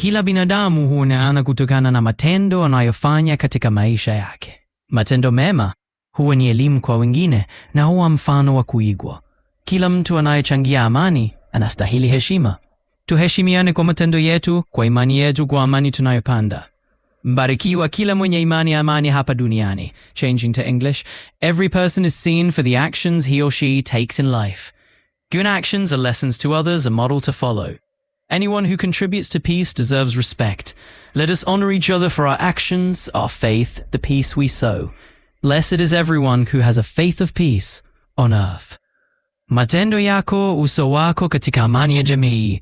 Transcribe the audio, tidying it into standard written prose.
Kila binadamu huonekana kutokana na matendo anayofanya katika maisha yake. Matendo mema huwa ni elimu kwa wengine na huwa mfano wa kuigwa. Kila mtu anayechangia amani anastahili heshima. Tuheshimiane kwa matendo yetu, kwa imani yetu, kwa amani tunayopanda. Mbarikiwa kila mwenye imani ya amani hapa duniani. Changing to English, every person is seen for the actions he or she takes in life. Good actions are lessons to others, a model to follow. Anyone who contributes to peace deserves respect. Let us honor each other for our actions, our faith, the peace we sow. Blessed is everyone who has a faith of peace on earth. Matendo yako, uso wako katika amani ya jamii.